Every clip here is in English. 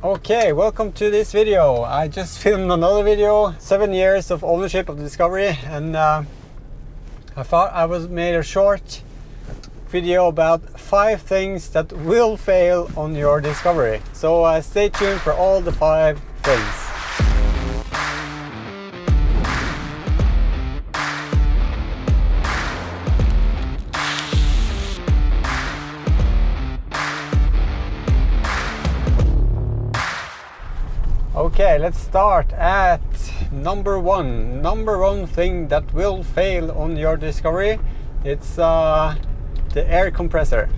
Okay, welcome to this video. I just filmed another video, 7 years of ownership of the Discovery, and I thought I was made a short video about 5 things that will fail on your Discovery. So stay tuned for all the 5 things. Okay, let's start at number one thing that will fail on your Discovery. It's the air compressor.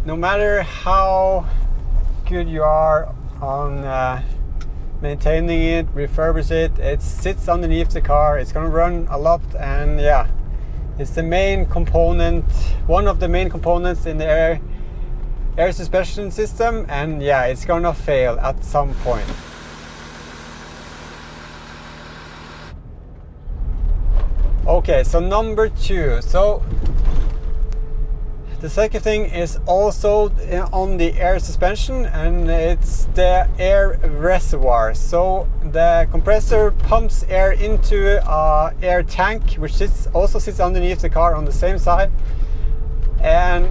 No matter how good you are on maintaining it, refurbish it, it sits underneath the car, it's gonna run a lot, and yeah, it's the main component, one of the main components in the air suspension system, and yeah, it's gonna fail at some point. Okay, so number 2. So the second thing is also on the air suspension, and it's the air reservoir. So the compressor pumps air into an air tank, which also sits underneath the car on the same side, and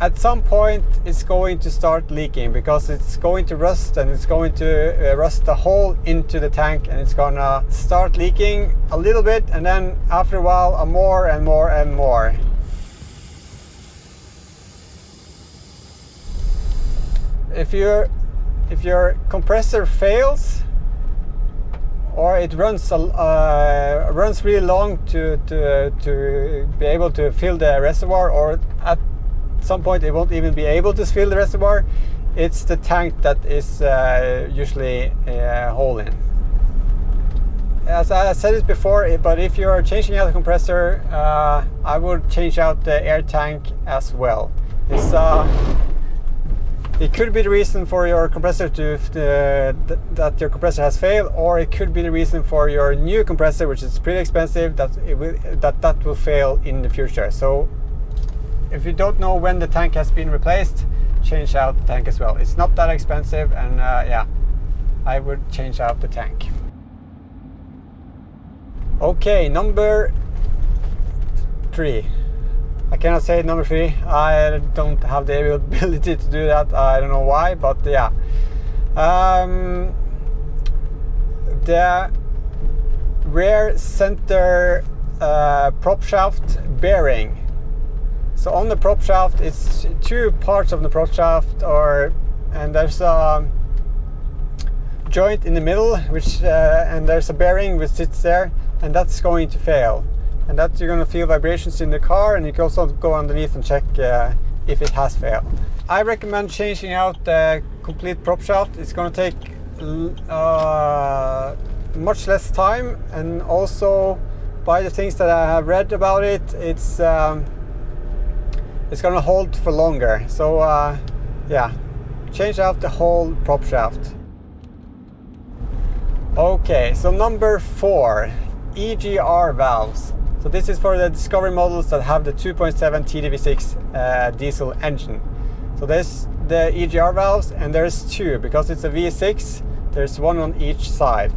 at some point it's going to start leaking because it's going to rust, and it's going to rust the hole into the tank, and it's gonna start leaking a little bit, and then after a while more and more and more. If your compressor fails, or it runs really long to be able to fill the reservoir, or at some point it won't even be able to fill the reservoir, it's the tank that is usually a hole in. As I said it before, but if you're changing out the compressor, I would change out the air tank as well. It could be the reason for your compressor that your compressor has failed, or it could be the reason for your new compressor, which is pretty expensive, that will fail in the future. So if you don't know when the tank has been replaced, change out the tank as well. It's not that expensive, and yeah, I would change out the tank. Okay, number 3. I cannot say number 3. I don't have the ability to do that. I don't know why, but yeah. The rear center prop shaft bearing. So on the prop shaft, it's 2 parts of the prop shaft, and there's a joint in the middle, and there's a bearing which sits there, and that's going to fail. And that you're going to feel vibrations in the car, and you can also go underneath and check if it has failed. I recommend changing out the complete prop shaft. It's going to take much less time, and also by the things that I have read about it, it's going to hold for longer. So yeah, change out the whole prop shaft. Okay, so number 4, EGR valves. So this is for the Discovery models that have the 2.7 TDV6 diesel engine. So there's the EGR valves, and there's 2 because it's a V6. There's 1 on each side.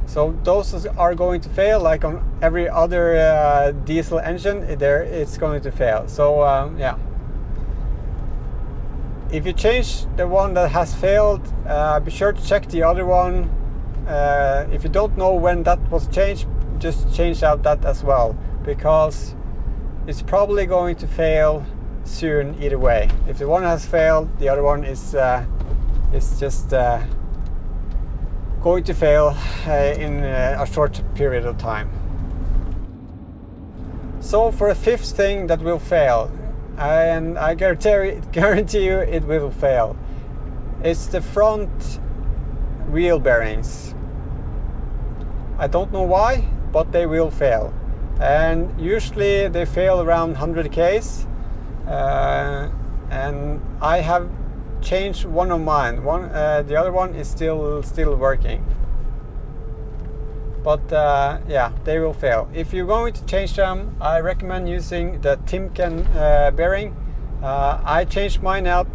So those are going to fail, like on every other diesel engine. It's going to fail. So yeah, if you change the one that has failed, be sure to check the other one. If you don't know when that was changed, just change out that as well, because it's probably going to fail soon either way. If the one has failed, the other one is just going to fail in a short period of time. So for a 5th thing that will fail, and I guarantee you it will fail, it's the front wheel bearings. I don't know why, but they will fail, and usually they fail around 100 Ks, and I have changed one of mine. The other one is still working. but yeah, they will fail. If you're going to change them, I recommend using the Timken bearing. I changed mine out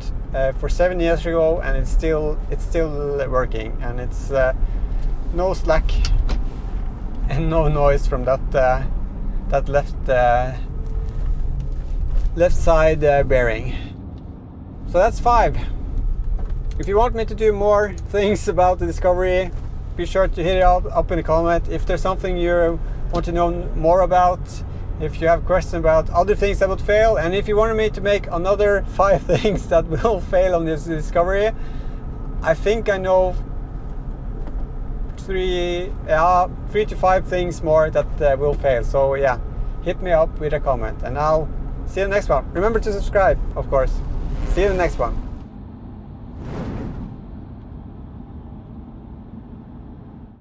for 7 years ago, and it's still working, and it's no slack and no noise from that left side bearing. So that's 5. If you want me to do more things about the Discovery, be sure to hit it up in the comment. If there's something you want to know more about, if you have questions about other things that would fail, and if you wanted me to make another 5 things that will fail on this Discovery, I think I know 3 to 5 things more that will fail. So yeah, hit me up with a comment, and I'll see you in the next one. Remember to subscribe, of course. See you in the next one.